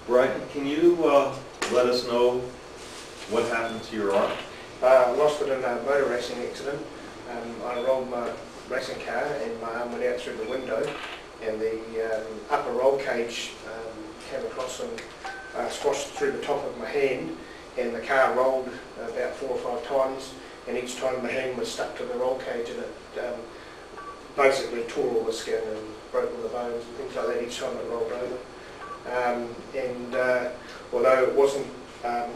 Brian, can you let us know what happened to your arm? I lost it in a motor racing accident. I rolled my racing car and my arm went out through the window, and the upper roll cage came across and squashed through the top of my hand, and the car rolled about 4 or 5 times, and each time my hand was stuck to the roll cage, and it basically tore all the skin and broke all the bones and things like that each time it rolled over. Although it wasn't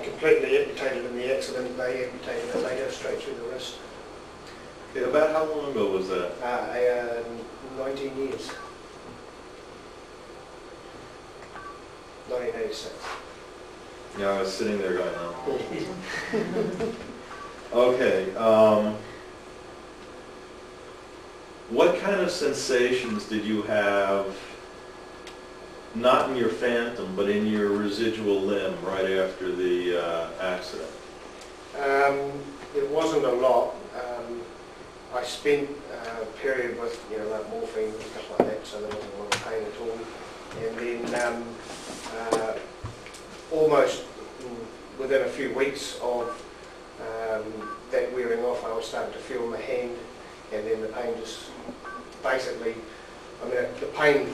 completely amputated in the accident, they amputated it later straight through the wrist. Okay, about how long ago was that? 19 years. 1986. Yeah, I was sitting there going, oh. Okay. What kind of sensations did you have, not in your phantom, but in your residual limb right after the accident? It wasn't a lot. I spent a period with, like morphine and stuff like that, so there wasn't a lot of pain at all. And then almost within a few weeks of that wearing off, I was starting to feel my hand, and then the pain just basically, the pain,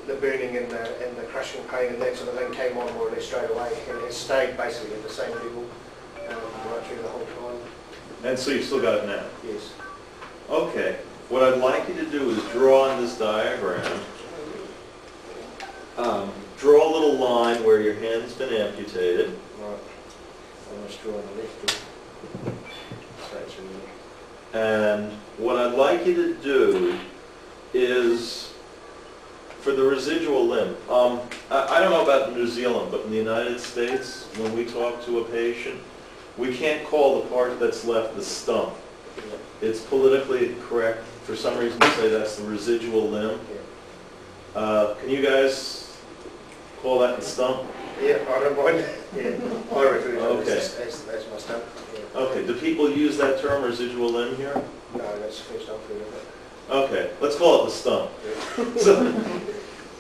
the burning and the crushing pain and that sort of thing came on more or less straight away, and it stayed basically at the same level right through the whole time. And so you still got it now? Yes. Okay. What I'd like you to do is draw on this diagram. Draw a little line where your hand's been amputated. Right. I must draw on the left. Straight through there. And what I'd like you to do is, for the residual limb, I don't know about New Zealand, but in the United States, when we talk to a patient, we can't call the part that's left the stump. It's politically correct for some reason to say that's the residual limb. Can you guys call that the stump? Yeah, I don't mind. Yeah, I refer to Okay. it as my stump. Yeah. Okay, do people use that term residual limb here? No, that's the first I've heard of it. Okay, let's call it the stump. Yeah. So,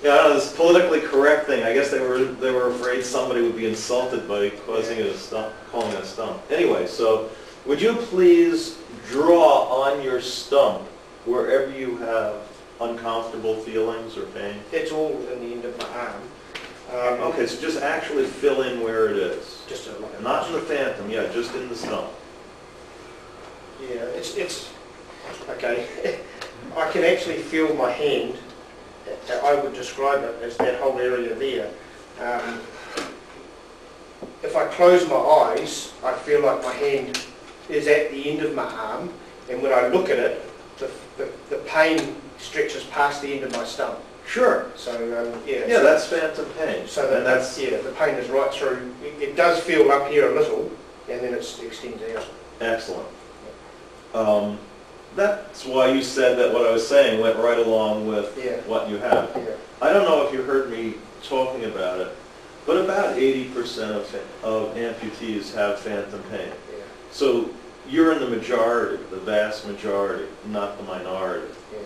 yeah, I don't know, this politically correct thing, I guess they were afraid somebody would be insulted by causing it a stump, calling it a stump. Anyway, so would you please draw on your stump wherever you have uncomfortable feelings or pain? It's all within the end of my arm. Okay, so just actually fill in where it is. Just Not in the phantom, yeah, just in the stump. Yeah, it's okay. I can actually feel my hand. I would describe it as that whole area there. If I close my eyes, I feel like my hand is at the end of my arm, and when I look at it, the pain stretches past the end of my stump. Sure. So Yeah, so that's phantom pain. So that's the pain is right through. It does feel up here a little, and then it extends out. Excellent. That's why you said that what I was saying went right along with what you have. Yeah. I don't know if you heard me talking about it, but about 80% of amputees have phantom pain. Yeah. So you're in the majority, the vast majority, not the minority. Yeah.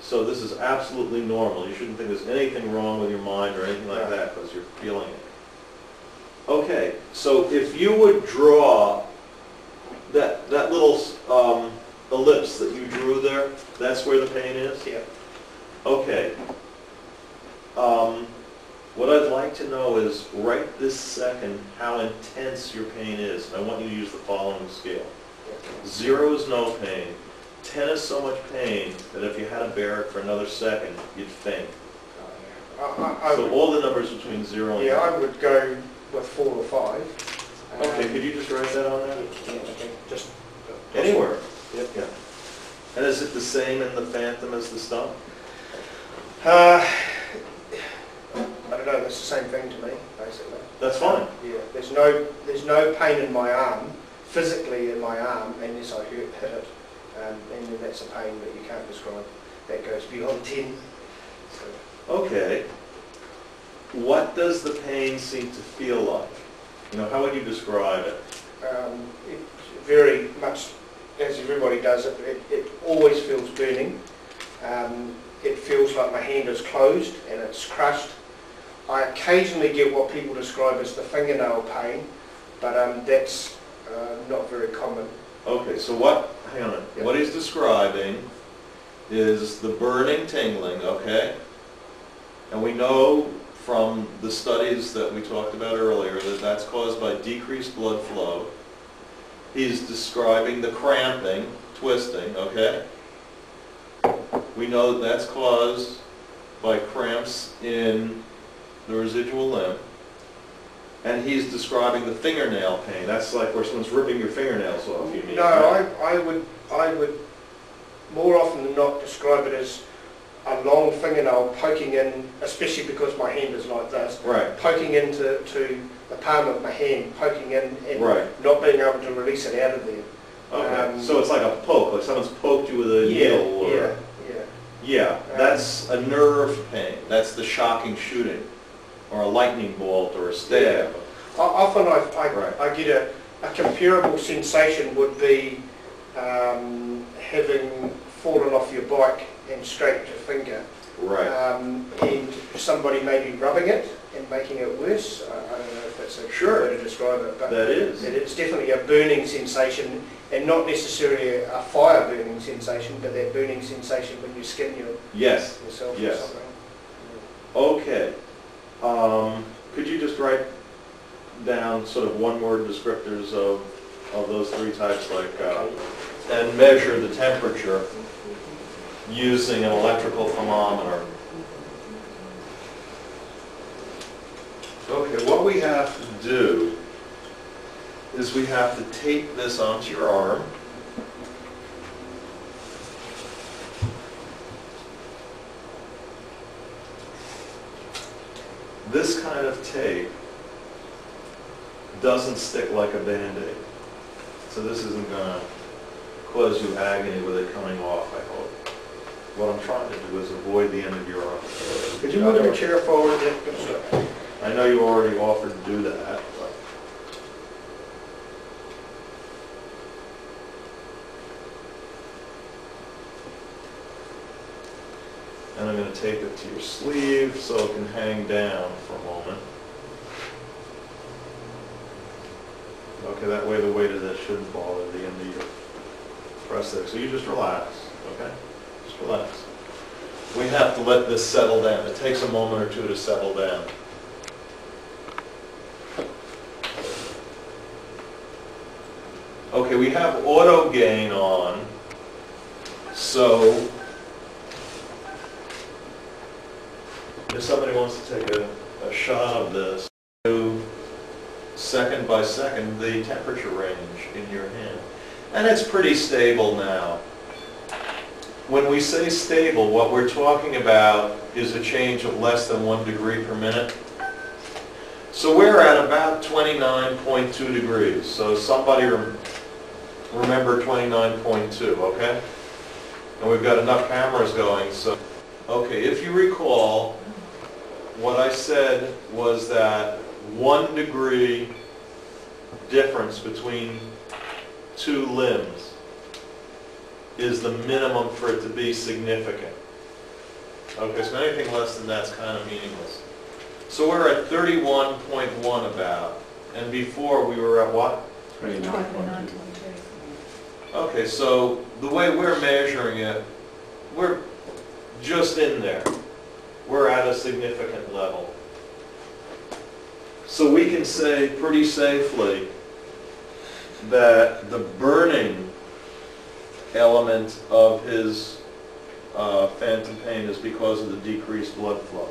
So this is absolutely normal. You shouldn't think there's anything wrong with your mind or anything like that because you're feeling it. Okay, so if you would draw that little ellipse that you drew there, that's where the pain is? Yeah. Okay. What I'd like to know is, right this second, how intense your pain is. I want you to use the following scale. 0 is no pain. 10 is so much pain that if you had to bear it for another second, you'd faint. So all the numbers between 0 and 10. Yeah, I would go with 4 or 5. Okay, could you just write that on there? Yeah, okay. Just Anywhere. Yep. Yeah. And is it the same in the phantom as the stump? I don't know. It's the same thing to me, basically. That's fine. Yeah. There's no pain in my arm, physically in my arm, unless I hit it, and then that's a pain that you can't describe. That goes beyond 10. So. Okay. What does the pain seem to feel like? How would you describe it? It very much, as everybody does, it always feels burning. It feels like my hand is closed and it's crushed. I occasionally get what people describe as the fingernail pain, but that's not very common. Okay, so hang on, Yep. what he's describing is the burning tingling, okay? And we know from the studies that we talked about earlier that that's caused by decreased blood flow. He's describing the cramping, twisting, okay? We know that that's caused by cramps in the residual limb. And he's describing the fingernail pain. That's like where someone's ripping your fingernails off, you mean? No, right? I would more often than not describe it as a long fingernail poking in, especially because my hand is like this, Right. poking into the palm of my hand, poking in and Right. not being able to release it out of there. Okay, so it's like a poke, like someone's poked you with a needle or... Yeah. Yeah, that's a nerve pain. That's the shocking shooting, or a lightning bolt, or a stab. Often Right. I get a comparable sensation would be having fallen off your bike and scraped your finger. Right. And somebody may be rubbing it and making it worse. I don't know if that's a Sure. way to describe it, but That is. it's definitely a burning sensation, and not necessarily a fire burning sensation, but that burning sensation when you skin Yes. yourself Yes. or something. Okay. Could you just write down sort of one-word descriptors of those three types, like, and measure the temperature using an electrical thermometer? Okay, what we have to do is we have to tape this onto your arm. This kind of tape doesn't stick like a Band-Aid. So this isn't going to cause you agony with it coming off, I hope. What I'm trying to do is avoid the end of your arm. Could you move your chair forward? Yeah, good stuff. I know you already offered to do that. And I'm going to tape it to your sleeve so it can hang down for a moment. Okay, that way the weight of this shouldn't fall at the end of your press there. So you just relax, okay? Just relax. We have to let this settle down. It takes a moment or two to settle down. Okay, we have auto gain on, so if somebody wants to take a shot of this, do second by second the temperature range in your hand. And it's pretty stable now. When we say stable, what we're talking about is a change of less than 1 degree per minute. So we're at about 29.2 degrees. So somebody remember 29.2, okay? And we've got enough cameras going, so... Okay, if you recall, what I said was that 1 degree difference between two limbs is the minimum for it to be significant. Okay, so anything less than that's kind of meaningless. So we're at 31.1 about, and before we were at what? 29.2. Okay, so the way we're measuring it, we're just in there. We're at a significant level. So we can say pretty safely that the burning element of his phantom pain is because of the decreased blood flow.